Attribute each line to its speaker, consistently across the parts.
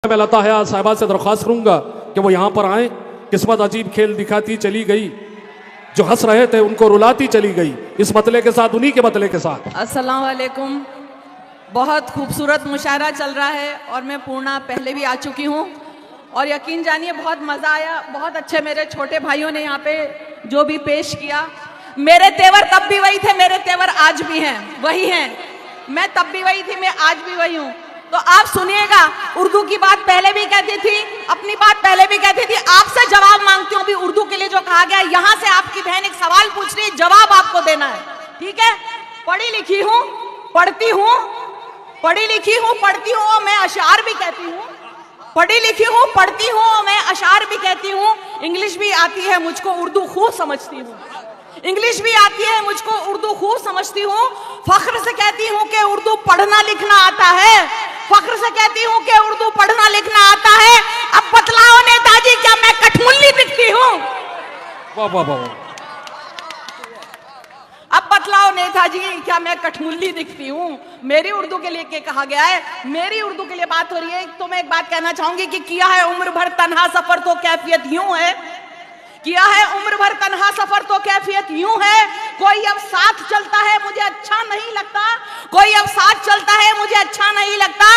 Speaker 1: मैं लता हयात साहिबा से दरख्वास्त करूंगा कि वो यहाँ पर आए। किस्मत अजीब खेल दिखाती चली गई, जो हंस रहे थे उनको रुलाती चली गई, इस मतले के साथ, उन्हीं के मतले के साथ।
Speaker 2: अस्सलाम वालेकुम। बहुत खूबसूरत मुशायरा चल रहा है और मैं पूर्णा पहले भी आ चुकी हूँ और यकीन जानिए बहुत मज़ा आया। बहुत अच्छे मेरे छोटे भाइयों ने यहाँ पे जो भी पेश किया। मेरे तेवर तब भी वही थे, मेरे तेवर आज भी हैं, वही हैं। मैं तब भी वही थी, मैं आज भी वही हूँ। तो आप सुनिएगा, उर्दू की बात पहले भी कहती थी, अपनी बात पहले भी कहती थी। आपसे जवाब मांगती हूँ भी उर्दू के लिए जो कहा गया है। यहाँ से आपकी बहन एक सवाल पूछ रही है, जवाब आपको देना है, ठीक है? पढ़ी लिखी हूँ, पढ़ती हूँ, पढ़ी लिखी हूँ, पढ़ती हूँ, मैं अशार भी कहती हूँ। पढ़ी लिखी हूँ, पढ़ती हूँ, मैं अशार भी कहती हूँ। इंग्लिश भी आती है मुझको, उर्दू खूब समझती हूँ। इंग्लिश भी आती है मुझको, उर्दू खूब समझती हूँ। फख्र से कहती हूँ कि उर्दू पढ़ना लिखना आता है। फख्र से कहती हूँ कि उर्दू पढ़ना लिखना आता है। अब बतलाओ नेताजी, क्या मैं कठमुल्ली दिखती हूँ?
Speaker 1: वाह वाह वाह।
Speaker 2: अब बतलाओ नेताजी, क्या मैं कठमुल्ली दिखती हूँ? मेरी उर्दू के लिए क्या कहा गया है? मेरी उर्दू के लिए बात हो रही है। तो मैं एक बात कहना चाहूंगी कि किया है उम्र भर तन्हा सफर तो कैफियत यूं है। किया है उम्र भर तन्हा सफर तो कैफियत यूं है। कोई अब साथ चलता है मुझे अच्छा नहीं लगता, कोई अब साथ चलता है मुझे अच्छा नहीं लगता।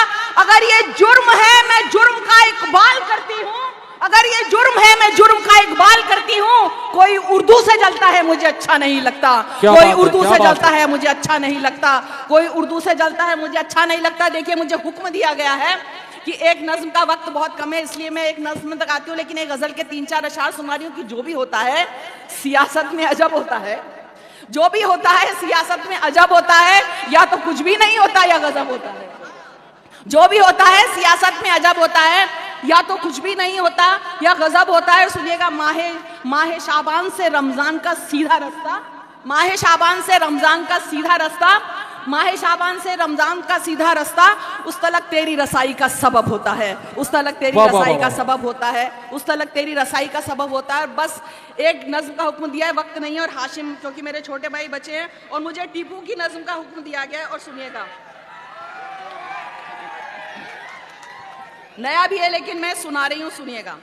Speaker 2: अगर ये जुर्म है मैं जुर्म का इकबाल करती हूँ, अगर ये जुर्म है मैं जुर्म का इकबाल करती हूँ। कोई उर्दू से जलता है मुझे अच्छा नहीं लगता, कोई उर्दू से जलता है मुझे अच्छा नहीं लगता, कोई उर्दू से जलता है मुझे अच्छा नहीं लगता। देखिए, मुझे हुक्म दिया गया है कि एक नज्म का वक्त बहुत कम है, इसलिए मैं एक नज्म तक आती हूँ, लेकिन एक गजल के 3-4 अशार सुना रही हूँ कि जो भी होता है सियासत में अजब होता है। जो भी होता है सियासत में अजब होता है, या तो कुछ भी नहीं होता या गजब होता है। जो भी होता है सियासत में अजब होता है, या तो कुछ भी नहीं होता या गजब होता है। सुनिएगा, माहे शाबान से रमजान का सीधा रास्ता, माहे शाबान से रमजान का सीधा रास्ता, माहे शाबान से रमजान का सीधा रास्ता, उस तलक तेरी रसाई का सबब होता है, उस तलक तेरी रसाई का सबब होता है, उस तलक तेरी रसाई का सबब होता है। बस एक नज्म का हुक्म दिया है, वक्त नहीं है, और हाशिम क्योंकि मेरे छोटे भाई बचे हैं, और मुझे टीपू की नज्म का हुक्म दिया गया है। और सुनिएगा, नया भी है लेकिन मैं सुना रही हूँ, सुनिएगा।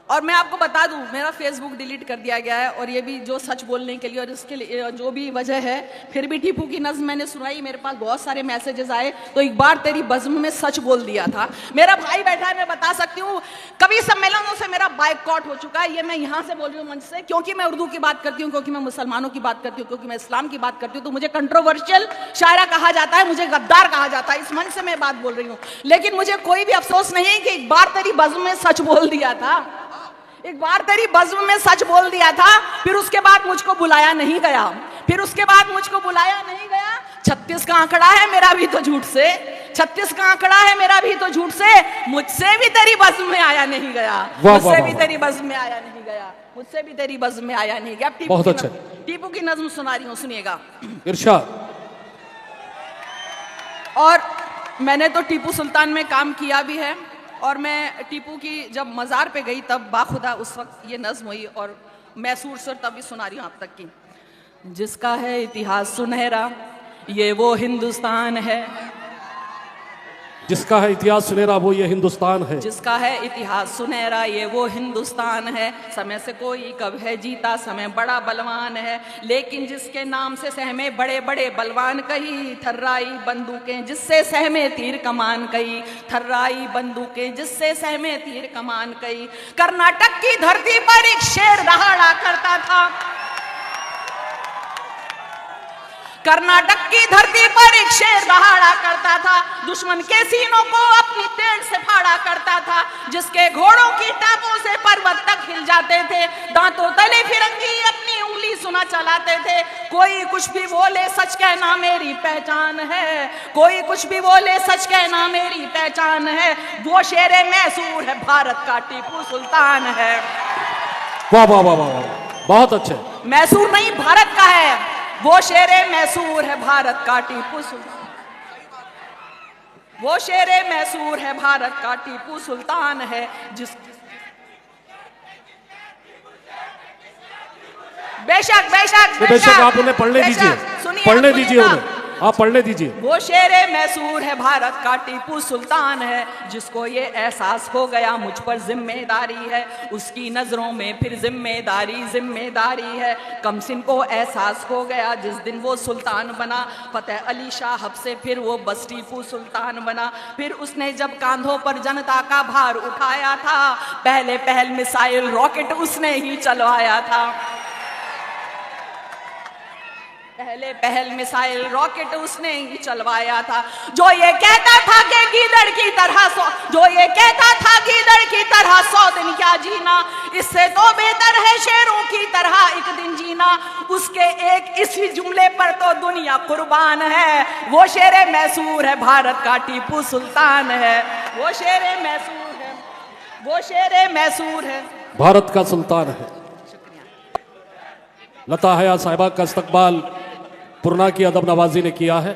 Speaker 2: और मैं आपको बता दूं, मेरा फेसबुक डिलीट कर दिया गया है, और ये भी जो सच बोलने के लिए, और इसके लिए जो भी वजह है, फिर भी टीपू की नज्म मैंने सुनाई। मेरे पास बहुत सारे मैसेजेस आए, तो एक बार तेरी बज़्म में सच बोल दिया था। मेरा भाई बैठा है, मैं बता सकती हूँ, कवि सम्मेलनों से मेरा बाइकआउट हो चुका है। ये मैं यहाँ से बोल रही हूँ मंच से, क्योंकि मैं उर्दू की बात करती हूँ, क्योंकि मैं मुसलमानों की बात करती हूँ, क्योंकि मैं इस्लाम की बात करती हूँ। तो मुझे कंट्रोवर्शियल शायरा कहा जाता है, मुझे गद्दार कहा जाता है। इस मंच से मैं बात बोल रही हूँ, लेकिन मुझे कोई भी अफसोस नहीं है कि एक बार तेरी बज़्म में सच बोल दिया था, एक बार तेरी बज़्म में सच बोल दिया था। फिर उसके बाद मुझको बुलाया नहीं गया, फिर उसके बाद मुझको बुलाया नहीं गया। 36 का आंकड़ा है मेरा भी तो झूठ से, 36 का आंकड़ा है मेरा भी तो झूठ से। मुझसे भी तेरी बज़्म में आया नहीं गया, मुझसे भी तेरी बज़्म में आया नहीं गया, मुझसे भी तेरी बज़्म में आया नहीं गया।
Speaker 1: बहुत अच्छा,
Speaker 2: टीपू की नज़्म सुना रही हूँ, सुनिएगा।
Speaker 1: इरशाद।
Speaker 2: और मैंने तो टीपू सुल्तान में काम किया भी है, और मैं टीपू की जब मज़ार पे गई तब बाखुदा उस वक्त ये नज़्म हुई, और मैसूर सर तभी सुना रही हूँ आप तक की। जिसका है इतिहास सुनहरा ये वो हिंदुस्तान है,
Speaker 1: जिसका है इतिहास सुनहरा वो ये हिंदुस्तान है,
Speaker 2: जिसका है इतिहास सुनहरा ये वो हिंदुस्तान है। समय से कोई कब है जीता, समय बड़ा बलवान है, लेकिन जिसके नाम से सहमे बड़े बड़े बलवान कही। थर्राई बंदूकें जिससे सहमे तीर कमान कही, थर्राई बंदूकें जिससे सहमे तीर कमान कही। कर्नाटक की धरती पर एक शेर दहाड़ा करता था, कर्नाटक की धरती पर एक शेर दहाड़ा करता था। दुश्मन के सीनों को अपनी तेड़ से फाड़ा करता था, जिसके घोड़ों की टापों से पर्वत तक हिल जाते थे। दांतों तले फिरंगी अपनी उंगली सुना चलाते थे। कोई कुछ भी बोले सच कहना मेरी पहचान है, कोई कुछ भी बोले सच कहना मेरी पहचान है। वो शेरे मैसूर है भारत का टीपू सुल्तान है।
Speaker 1: वाह वाह वाह वाह, बहुत अच्छे।
Speaker 2: मैसूर नहीं भारत का है, वो शेरे मैसूर है भारत का टीपू सुल्तान, वो शेरे मैसूर है भारत का टीपू सुल्तान है। जिस बेशक बेशक
Speaker 1: बेशक आप उन्हें पढ़ने दीजिए, पढ़ने दीजिए उन्हें। आप पढ़ने दीजिए।
Speaker 2: वो शेरे मैसूर है भारत का टीपू सुल्तान है, जिसको ये एहसास हो गया मुझ पर जिम्मेदारी है, उसकी नजरों में फिर जिम्मेदारी है। कमसिन को एहसास हो गया जिस दिन वो सुल्तान बना, फतेह अली शाह से फिर वो बस टीपू सुल्तान बना। फिर उसने जब कांधों पर जनता का भार उठाया था, पहल मिसाइल रॉकेट उसने ही चलवाया था। पहल मिसाइल रॉकेट उसने ही चलवाया था। जो ये कहता था कि गीदड़ की तरह 100 दिन क्या जीना, इससे तो बेहतर है शेरों की तरह एक दिन जीना। उसके एक इसी जुमले पर तो दुनिया कुर्बान है। वो शेरे मैसूर है भारत का टीपू सुल्तान है। वो शेरे मैसूर है
Speaker 1: भारत का सुल्तान है। लता हया साहिबा का इस्तकबाल पुरना की अदब नवाजी ने किया है।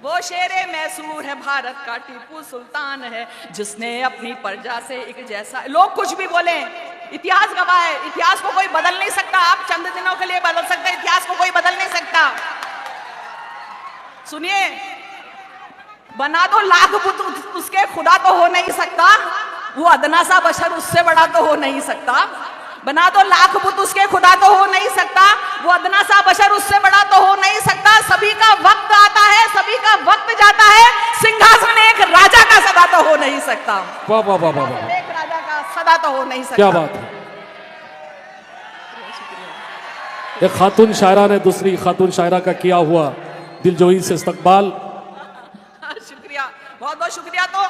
Speaker 2: वो शेरे मैसूर है भारत का टीपू सुल्तान है, जिसने अपनी प्रजा से एक जैसा। लोग कुछ भी बोले, इतिहास गवाह है, इतिहास को कोई बदल नहीं सकता। आप चंद दिनों के लिए बदल सकते हैं, इतिहास को कोई बदल नहीं सकता। सुनिए, बना दो लाख बुत उसके खुदा तो हो नहीं सकता, वो अदना सा बशर उससे बड़ा तो हो नहीं सकता। बना दो लाख बुत उसके खुदा तो हो नहीं सकता, वो अदना सा बशर उससे बड़ा तो हो नहीं सकता। सभी का वक्त आता है, सभी का वक्त जाता है, सिंहासन एक राजा का सदा तो हो नहीं सकता।
Speaker 1: वाह वाह वाह वाह,
Speaker 2: एक राजा का सदा तो हो नहीं सकता।
Speaker 1: क्या बात है। एक खातून शायरा ने दूसरी खातून शायरा का किया हुआ दिलजोई से इस्तकबाल।
Speaker 2: शुक्रिया, बहुत बहुत शुक्रिया। तो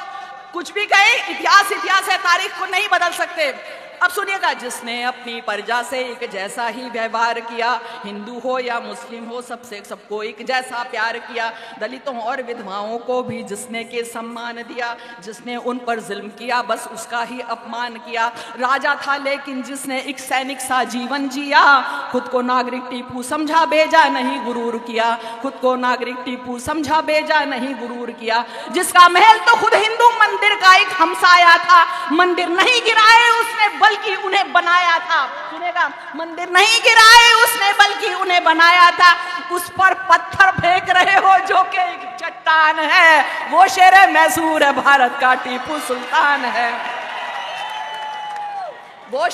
Speaker 2: कुछ भी कहे, इतिहास है, तारीख को नहीं बदल सकते। अब सुनिएगा, जिसने अपनी प्रजा से एक जैसा ही व्यवहार किया, हिंदू हो या मुस्लिम हो, सबको एक जैसा प्यार किया। दलितों और विधवाओं को भी जिसने के सम्मान दिया, जिसने उन पर जुल्म किया बस उसका ही अपमान किया। राजा था लेकिन जिसने एक सैनिक सा जीवन जिया, खुद को नागरिक टीपू समझा बेजा नहीं गुरूर किया। खुद को नागरिक टीपू समझा बेजा नहीं गुरूर किया। जिसका महल तो खुद हिंदू मंदिर का एक हमसाया था, मंदिर नहीं गिराए उसने बल्कि उन्हें बनाया था। सुनेगा, मंदिर नहीं गिराए उसने बल्कि उन्हें बनाया था। उस पर पत्थर फेंक रहे हो जो कि एक चट्टान है। वो शेरे मैसूर है भारत का टीपू सुल्तान है। वो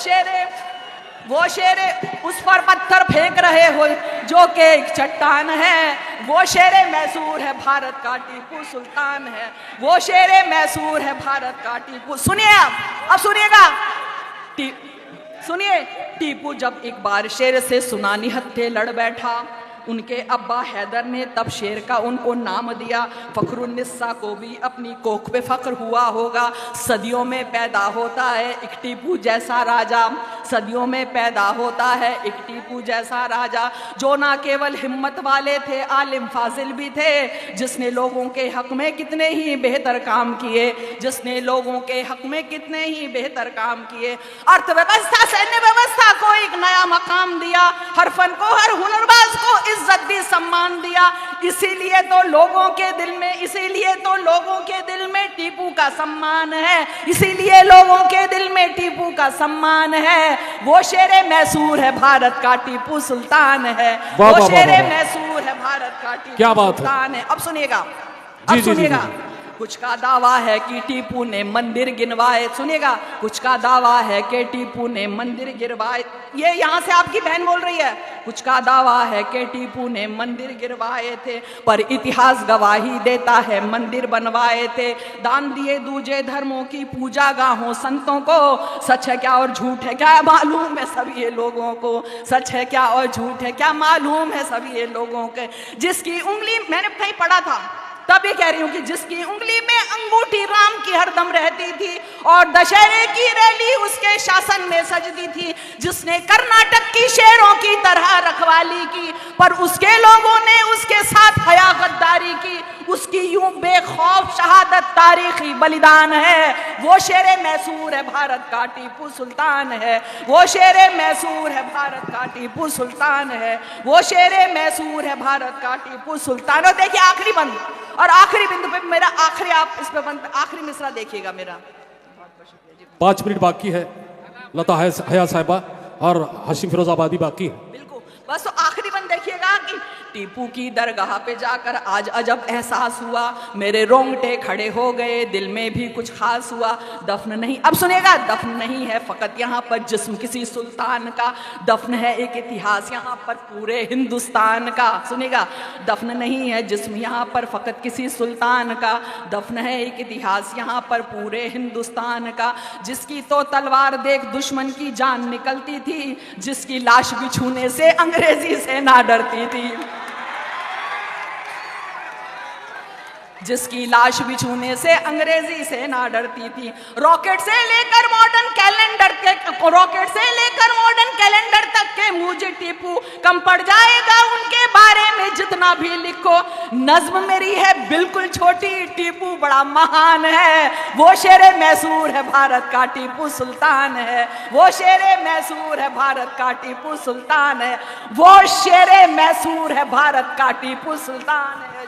Speaker 2: शेरे उस पर पत्थर फेंक रहे हो जो कि एक चट्टान है। वो शेरे मैसूर है भारत का टीपू सुल्तान है। वो शेरे मैसूर है भारत का टीपू। सुनिए, अब सुनिएगा, सुनिए, टीपू जब एक बार शेर से सुनानी हत्थे लड़ बैठा, उनके अब्बा हैदर ने तब शेर का उनको नाम दिया। फखरुन्निसा को भी अपनी कोख पे फख्र हुआ होगा। सदियों में पैदा होता है एक टीपू जैसा राजा, सदियों में पैदा होता है एक टीपू जैसा राजा, जो ना केवल हिम्मत वाले थे, आलिम फाजिल भी थे, जिसने लोगों के हक में कितने ही बेहतर काम किए, जिसने लोगों के हक में कितने ही बेहतर काम किए। अर्थव्यवस्था, सैन्य व्यवस्था को एक नया मकाम दिया, हर फन को, हर हुनरबाज को इज्जत दी, सम्मान दिया। इसीलिए तो लोगों के दिल में टीपू का सम्मान है। इसीलिए लोगों के दिल में टीपू का सम्मान है। वो शेरे मैसूर है भारत का टीपू सुल्तान है। वो शेरे मैसूर है भारत का टीपू सुल्तान है। अब सुनिएगा, कुछ का दावा है कि टीपू ने मंदिर गिनवाए। सुनिएगा, कुछ का दावा है कि टीपू ने मंदिर गिरवाए। ये यहाँ से आपकी बहन बोल रही है। कुछ का दावा है कि टीपू ने मंदिर गिरवाए थे, पर इतिहास गवाही देता है मंदिर बनवाए थे। दान दिए दूजे धर्मों की पूजा गाहों संतों को। सच है क्या और झूठ है क्या मालूम है सभी ये लोगों को। सच है क्या और झूठ है क्या मालूम है सभी ये लोगों के। जिसकी उंगली, मैंने कहीं पढ़ा था, तब ये कह रही हूं कि जिसकी उंगली में अंगूठी राम की हरदम रहती थी और दशहरे की रैली उसके शासन में सजती थी, जिसने कर्नाटक की शेरों की तरह रखवाली की, पर उसके लोगों ने उसके साथ हया गद्दारी की। उसकी यूं बेखौफ शहादत तारीखी बलिदान है। वो शेरे मैसूर है भारत का टीपू सुल्तान है। वो शेरे मैसूर है भारत का टीपू सुल्तान है। वो शेरे मैसूर है भारत का टीपू सुल्तान। और देखिए आखिरी बंद, और आखिरी बिंदु पे मेरा आखिरी, आप इस पे बंद, आखिरी मिसरा देखिएगा मेरा।
Speaker 1: 5 मिनट बाकी है, लता हया साहिबा और हाशिम फिरोजाबादी बाकी है।
Speaker 2: बिल्कुल, बस तो आखिरी बंद देखिएगा कि टीपू की दरगाह पे जाकर आज अजब एहसास हुआ, मेरे रोंगटे खड़े हो गए, दिल में भी कुछ खास हुआ। दफन नहीं, अब सुनेगा, दफन नहीं है फकत यहाँ पर जिस्म किसी सुल्तान का, दफन है एक इतिहास यहाँ पर पूरे हिंदुस्तान का। सुनेगा, दफन नहीं है जिस्म यहाँ पर फकत किसी सुल्तान का, दफन है एक इतिहास यहाँ पर पूरे हिंदुस्तान का। जिसकी तो तलवार देख दुश्मन की जान निकलती थी, जिसकी लाश भी छूने से अंग्रेजी से ना डरती थी, जिसकी लाश भी छूने से अंग्रेजी से ना डरती थी। रॉकेट से लेकर मॉडर्न कैलेंडर तक के मुझे टीपू कम पड़ जाएगा उनके बारे में जितना भी लिखो। नज्म मेरी है बिल्कुल छोटी, टीपू बड़ा महान है, वो शेरे मैसूर है भारत का टीपू सुल्तान है, वो शेरे मैसूर है भारत का टीपू सुल्तान है, वो शेरे मैसूर है भारत का टीपू सुल्तान है।